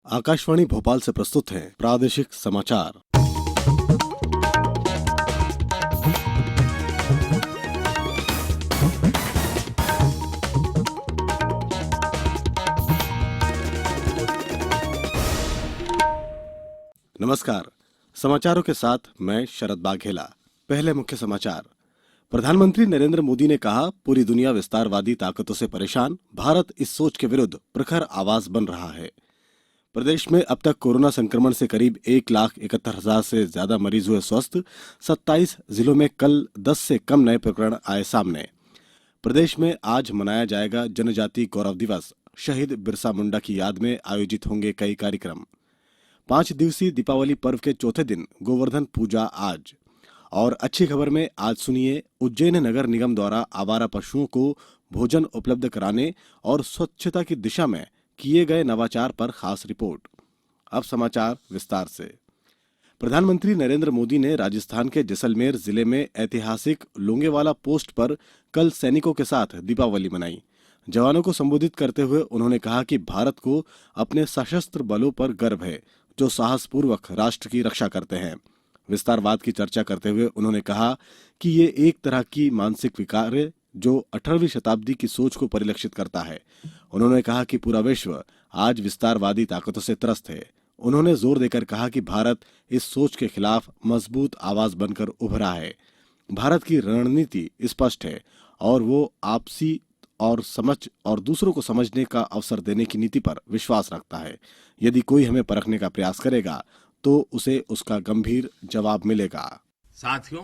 आकाशवाणी भोपाल से प्रस्तुत हैं प्रादेशिक समाचार। नमस्कार। समाचारों के साथ मैं शरद बाघेला। पहले मुख्य समाचार। प्रधानमंत्री नरेंद्र मोदी ने कहा, पूरी दुनिया विस्तारवादी ताकतों से परेशान, भारत इस सोच के विरुद्ध प्रखर आवाज बन रहा है। प्रदेश में अब तक कोरोना संक्रमण से करीब 1,71,000 से ज्यादा मरीज हुए स्वस्थ। 27 जिलों में कल 10 से कम नए प्रकरण आए सामने। प्रदेश में आज मनाया जाएगा जनजाति गौरव दिवस। शहीद बिरसा मुंडा की याद में आयोजित होंगे कई कार्यक्रम। 5 दिवसीय दीपावली पर्व के चौथे दिन गोवर्धन पूजा आज। और अच्छी खबर में आज सुनिए, उज्जैन नगर निगम द्वारा आवारा पशुओं को भोजन उपलब्ध कराने और स्वच्छता की दिशा में किए गए नवाचार पर खास रिपोर्ट। अब समाचार विस्तार से। प्रधानमंत्री नरेंद्र मोदी ने राजस्थान के जैसलमेर जिले में ऐतिहासिक लोंगेवाला पोस्ट पर कल सैनिकों के साथ दीपावली मनाई। जवानों को संबोधित करते हुए उन्होंने कहा कि भारत को अपने सशस्त्र बलों पर गर्व है, जो साहसपूर्वक राष्ट्र की रक्षा करते हैं। विस्तारवाद की चर्चा करते हुए उन्होंने कहा कि ये एक तरह की मानसिक विकार है जो 18वीं शताब्दी की सोच को परिलक्षित करता है। उन्होंने कहा कि पूरा विश्व आज विस्तारवादी ताकतों से त्रस्त है। उन्होंने जोर देकर कहा कि भारत इस सोच के खिलाफ मजबूत आवाज बनकर उभरा है। भारत की रणनीति स्पष्ट है और वो आपसी और समझ और दूसरों को समझने का अवसर देने की नीति पर विश्वास रखता है। यदि कोई हमें परखने का प्रयास करेगा तो उसे उसका गंभीर जवाब मिलेगा। साथियों,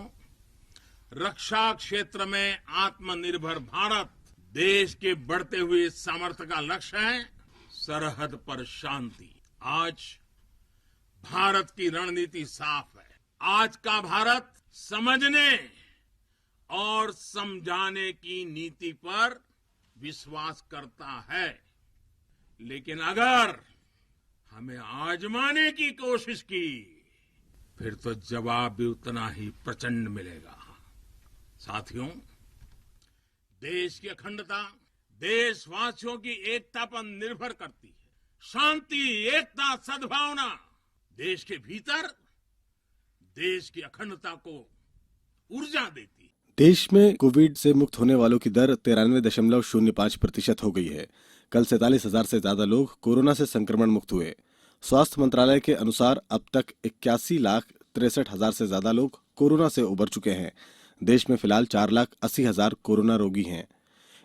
रक्षा क्षेत्र में आत्मनिर्भर भारत देश के बढ़ते हुए सामर्थ्य का लक्ष्य है। सरहद पर शांति। आज भारत की रणनीति साफ है। आज का भारत समझने और समझाने की नीति पर विश्वास करता है, लेकिन अगर हमें आजमाने की कोशिश की फिर तो जवाब भी उतना ही प्रचंड मिलेगा। साथियों, देश की अखंडता देशवासियों की एकता पर निर्भर करती है। शांति, एकता, सद्भावना देश के भीतर देश की अखंडता को ऊर्जा देती है। देश में कोविड से मुक्त होने वालों की दर 93.05% हो गई है। कल 47,000 से ज्यादा लोग कोरोना से संक्रमण मुक्त हुए। स्वास्थ्य मंत्रालय के अनुसार अब तक 81,63,000 से ज्यादा लोग कोरोना से उबर चुके हैं। देश में फिलहाल 4,80,000 कोरोना रोगी हैं।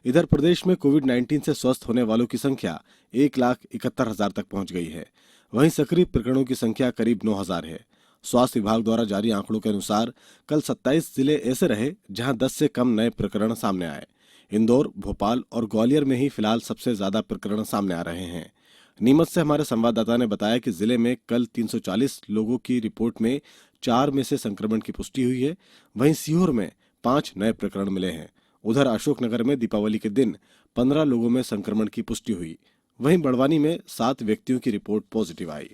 इधर प्रदेश में कोविड-19 से स्वस्थ होने वालों की संख्या 1,71,000 तक पहुंच गई है। वहीं सक्रिय प्रकरणों की संख्या करीब 9,000 है। स्वास्थ्य विभाग द्वारा जारी आंकड़ों के अनुसार कल 27 जिले ऐसे रहे जहां 10 से कम नए प्रकरण सामने आए। इंदौर, भोपाल और ग्वालियर में ही फिलहाल सबसे ज्यादा प्रकरण सामने आ रहे हैं। नीमच से हमारे संवाददाता ने बताया कि जिले में कल 340 लोगों की रिपोर्ट में 4 में से संक्रमण की पुष्टि हुई है। वहीं सीहोर में 5 नए प्रकरण मिले हैं। उधर अशोकनगर में दीपावली के दिन 15 लोगों में संक्रमण की पुष्टि हुई। वहीं बड़वानी में 7 व्यक्तियों की रिपोर्ट पॉजिटिव आई।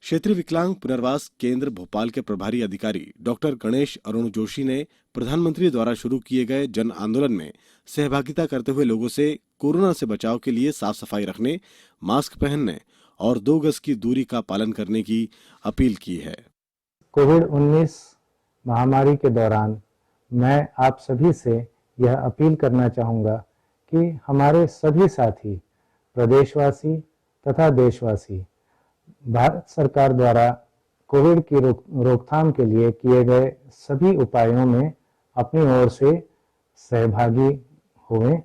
क्षेत्रीय विकलांग पुनर्वास केंद्र भोपाल के प्रभारी अधिकारी डॉक्टर गणेश अरुण जोशी ने प्रधानमंत्री द्वारा शुरू किए गए जन आंदोलन में सहभागिता करते हुए लोगों से कोरोना से बचाव के लिए साफ सफाई रखने, मास्क पहनने और 2 गज की दूरी का पालन करने की अपील की है। कोविड-19 महामारी के दौरान मैं आप सभी से यह अपील करना चाहूँगा कि हमारे सभी साथी, प्रदेशवासी तथा देशवासी भारत सरकार द्वारा कोविड की रोकथाम के लिए किए गए सभी उपायों में अपनी ओर से सहभागी हों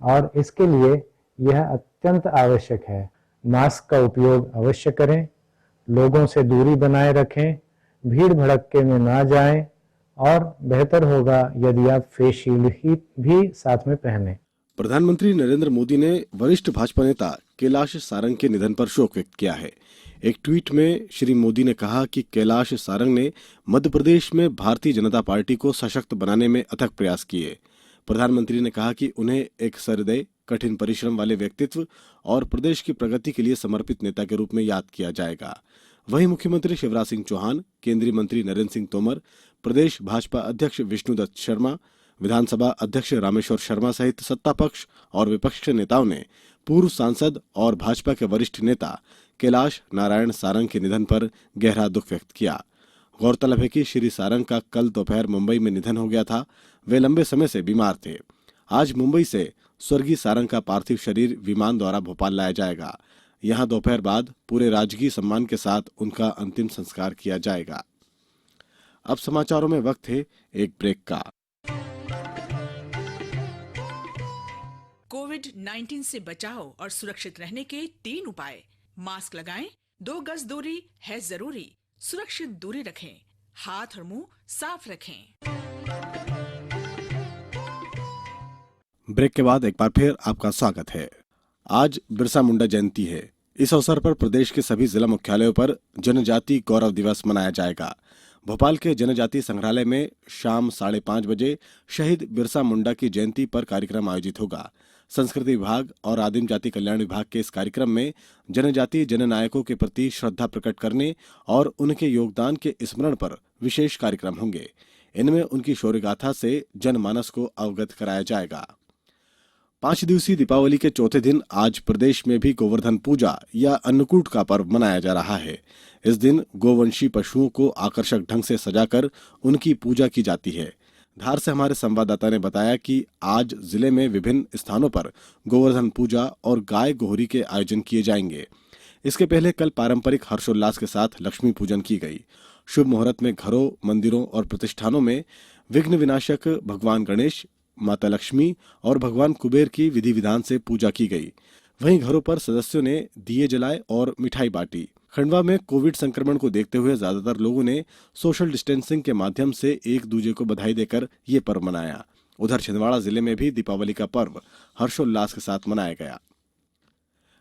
और इसके लिए यह अत्यंत आवश्यक है। मास्क का उपयोग अवश्य करें, लोगों से दूरी बनाए रखें, भीड़ भड़क्के में ना जाएं और बेहतर होगा यदि आप फेस शील्ड ही भी साथ में पहनें। प्रधानमंत्री नरेंद्र मोदी ने वरिष्ठ भाजपा नेता कैलाश सारंग के निधन पर शोक व्यक्त किया है। एक ट्वीट में श्री मोदी ने कहा कि कैलाश सारंग ने मध्य प्रदेश में भारतीय जनता पार्टी को सशक्त बनाने में अथक प्रयास किए। प्रधानमंत्री ने कहा कि उन्हें एक सहृदय, कठिन परिश्रम वाले व्यक्तित्व और प्रदेश की प्रगति के लिए समर्पित नेता के रूप में याद किया जाएगा। वहीं मुख्यमंत्री शिवराज सिंह चौहान, केंद्रीय मंत्री नरेंद्र सिंह तोमर, प्रदेश भाजपा अध्यक्ष विष्णुदत्त शर्मा, विधानसभा अध्यक्ष रामेश्वर शर्मा सहित सत्ता पक्ष और विपक्ष के नेताओं ने पूर्व सांसद और भाजपा के वरिष्ठ नेता कैलाश नारायण सारंग के निधन पर गहरा दुख व्यक्त किया। गौरतलब है कि श्री सारंग का कल दोपहर मुंबई में निधन हो गया था। वे लंबे समय से बीमार थे। आज मुंबई से स्वर्गीय सारंग का पार्थिव शरीर विमान द्वारा भोपाल लाया जाएगा। यहां दोपहर बाद पूरे राजकीय सम्मान के साथ उनका अंतिम संस्कार किया जाएगा। अब समाचारों में वक्त है एक ब्रेक का। कोविड-19 से बचाव और सुरक्षित रहने के 3 उपाय। मास्क लगाएं, 2 गज दूरी है जरूरी, सुरक्षित दूरी रखें, हाथ और मुंह साफ रखें। ब्रेक के बाद एक बार फिर आपका स्वागत है। आज बिरसा मुंडा जयंती है। इस अवसर पर प्रदेश के सभी जिला मुख्यालयों पर जनजाति गौरव दिवस मनाया जाएगा। भोपाल के जनजाति संग्रहालय में शाम 5:30 बजे शहीद बिरसा मुंडा की जयंती पर कार्यक्रम आयोजित होगा। संस्कृति विभाग और आदिम जाति कल्याण विभाग के इस कार्यक्रम में जनजातीय जननायकों के प्रति श्रद्धा प्रकट करने और उनके योगदान के स्मरण पर विशेष कार्यक्रम होंगे। इनमें उनकी शौर्यगाथा से जनमानस को अवगत कराया जाएगा। 5 दिवसीय दीपावली के चौथे दिन आज प्रदेश में भी गोवर्धन पूजा या अन्नकूट का पर्व मनाया जा रहा है। इस दिन गोवंशी पशुओं को आकर्षक ढंग से सजाकर उनकी पूजा की जाती है। धार से हमारे संवाददाता ने बताया कि आज जिले में विभिन्न स्थानों पर गोवर्धन पूजा और गाय गोहरी के आयोजन किए जाएंगे। इसके पहले कल पारंपरिक हर्षोल्लास के साथ लक्ष्मी पूजन की गई। शुभ मुहूर्त में घरों, मंदिरों और प्रतिष्ठानों में विघ्न विनाशक भगवान गणेश, माता लक्ष्मी और भगवान कुबेर की विधि विधान से पूजा की गई। वहीं घरों पर सदस्यों ने दिए जलाए और मिठाई बांटी। खंडवा में कोविड संक्रमण को देखते हुए ज्यादातर लोगों ने सोशल डिस्टेंसिंग के माध्यम से एक दूसरे को बधाई देकर ये पर्व मनाया। उधर छिंदवाड़ा जिले में भी दीपावली का पर्व हर्षोल्लास के साथ मनाया गया।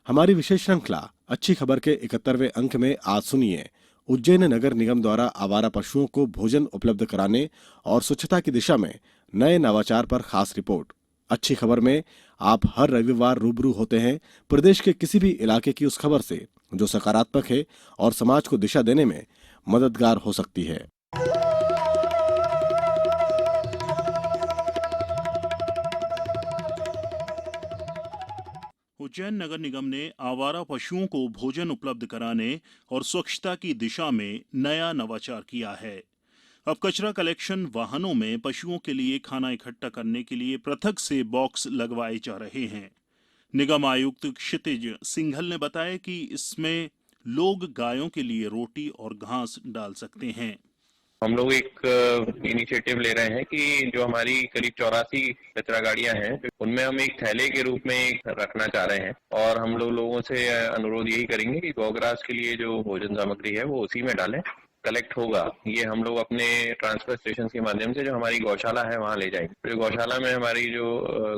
हमारी विशेष श्रृंखला अच्छी खबर के 71वें अंक में आज सुनिए उज्जैन नगर निगम द्वारा आवारा पशुओं को भोजन उपलब्ध कराने और स्वच्छता की दिशा में नए नवाचार पर खास रिपोर्ट। अच्छी खबर में आप हर रविवार रूबरू होते हैं प्रदेश के किसी भी इलाके की उस खबर से जो सकारात्मक है और समाज को दिशा देने में मददगार हो सकती है। उज्जैन नगर निगम ने आवारा पशुओं को भोजन उपलब्ध कराने और स्वच्छता की दिशा में नया नवाचार किया है। अब कचरा कलेक्शन वाहनों में पशुओं के लिए खाना इकट्ठा करने के लिए पृथक से बॉक्स लगवाए जा रहे हैं। निगम आयुक्त क्षितिज सिंघल ने बताया कि इसमें लोग गायों के लिए रोटी और घास डाल सकते हैं। हम लोग एक इनिशिएटिव ले रहे हैं कि जो हमारी करीब 84 कचरा गाड़ियां हैं उनमें हम एक थैले के रूप में रखना चाह रहे हैं और हम लोगों से अनुरोध यही करेंगे कि गौग्रास के लिए जो भोजन सामग्री है वो उसी में डालें। कलेक्ट होगा ये हम लोग अपने ट्रांसफर स्टेशन के माध्यम से जो हमारी गौशाला है वहाँ ले जाएंगे। तो गौशाला में हमारी जो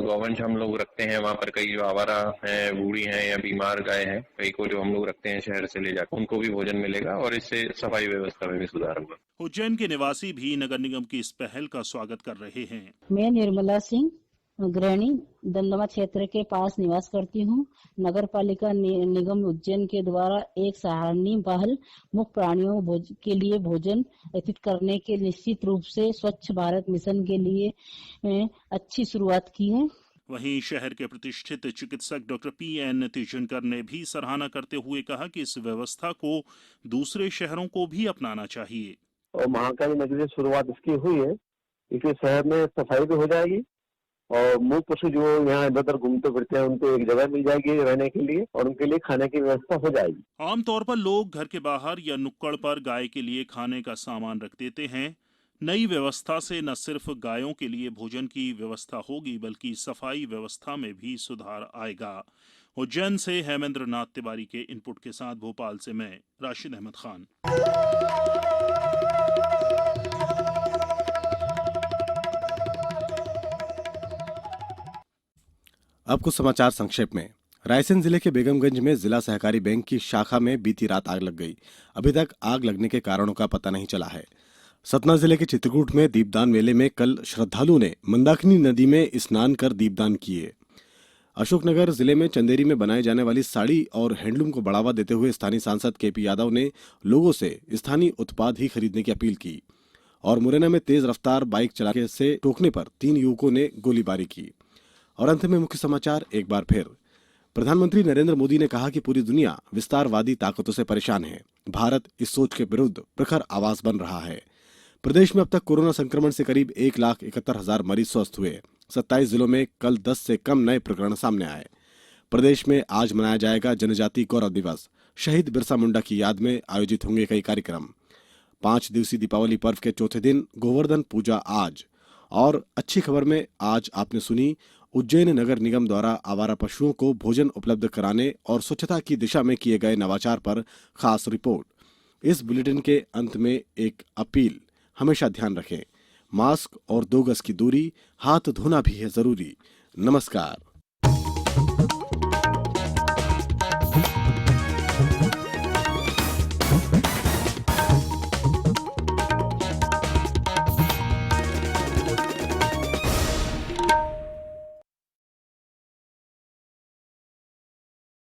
गौवंश हम लोग रखते हैं वहाँ पर कई जो आवारा हैं, बूढ़ी हैं या बीमार गाय हैं, कई को जो हम लोग रखते हैं शहर से ले जाकर उनको भी भोजन मिलेगा और इससे सफाई व्यवस्था में भी सुधार होगा। उज्जैन के निवासी भी नगर निगम की इस पहल का स्वागत कर रहे हैं। मैं निर्मला सिंह गृहिणी दमदमा क्षेत्र के पास निवास करती हूँ। नगर पालिका निगम उज्जैन के द्वारा एक सराहनीय पहल मुख्य प्राणियों के लिए भोजन अर्पित करने के निश्चित रूप से स्वच्छ भारत मिशन के लिए अच्छी शुरुआत की है। वहीं शहर के प्रतिष्ठित चिकित्सक डॉक्टर पीएन तीजनकर ने भी सराहना करते हुए कहा कि इस व्यवस्था को दूसरे शहरों को भी अपनाना चाहिए। और महाकाली नगरी से शुरुआत इसकी हुई है, इसलिए शहर में सफाई भी हो जाएगी और मूक पशु जो यहाँ इधर उधर घूमते फिरते हैं उनको एक जगह मिल जाएगी रहने के लिए और उनके लिए खाने की व्यवस्था हो जाएगी। आमतौर पर लोग घर के बाहर या नुक्कड़ पर गाय के लिए खाने का सामान रख देते हैं। नई व्यवस्था से न सिर्फ गायों के लिए भोजन की व्यवस्था होगी बल्कि सफाई व्यवस्था में भी सुधार आएगा। उज्जैन से हेमेंद्र नाथ तिवारी के इनपुट के साथ भोपाल से मैं राशिद अहमद खान। अब कुछ समाचार संक्षेप में। रायसेन जिले के बेगमगंज में जिला सहकारी बैंक की शाखा में बीती रात आग लग गई। अभी तक आग लगने के कारणों का पता नहीं चला है। सतना जिले के चित्रकूट में दीपदान मेले में कल श्रद्धालुओं ने मंदाकिनी नदी में स्नान कर दीपदान किए। अशोकनगर जिले में चंदेरी में बनाई जाने वाली साड़ी और हैंडलूम को बढ़ावा देते हुए स्थानीय सांसद केपी यादव ने लोगों से स्थानीय उत्पाद ही खरीदने की अपील की। और मुरैना में तेज रफ्तार बाइक चलाने से टोकने पर 3 युवकों ने गोलीबारी की। और अंत में मुख्य समाचार एक बार फिर। प्रधानमंत्री नरेंद्र मोदी ने कहा कि पूरी दुनिया विस्तारवादी ताकतों से परेशान है। भारत इस सोच के विरुद्ध प्रखर आवाज बन रहा है। प्रदेश में अब तक कोरोना संक्रमण से करीब 1,71,000 मरीज स्वस्थ हुए। 27 जिलों में कल 10 से कम नए प्रकरण सामने आए। प्रदेश में आज मनाया जाएगा जनजातीय गौरव दिवस। शहीद बिरसा मुंडा की याद में आयोजित होंगे कई कार्यक्रम। 5 दिवसीय दीपावली पर्व के चौथे दिन गोवर्धन पूजा आज। और अच्छी खबर में आज आपने सुनी उज्जैन नगर निगम द्वारा आवारा पशुओं को भोजन उपलब्ध कराने और स्वच्छता की दिशा में किए गए नवाचार पर खास रिपोर्ट। इस बुलेटिन के अंत में एक अपील, हमेशा ध्यान रखें, मास्क और 2 गज की दूरी, हाथ धोना भी है जरूरी। नमस्कार।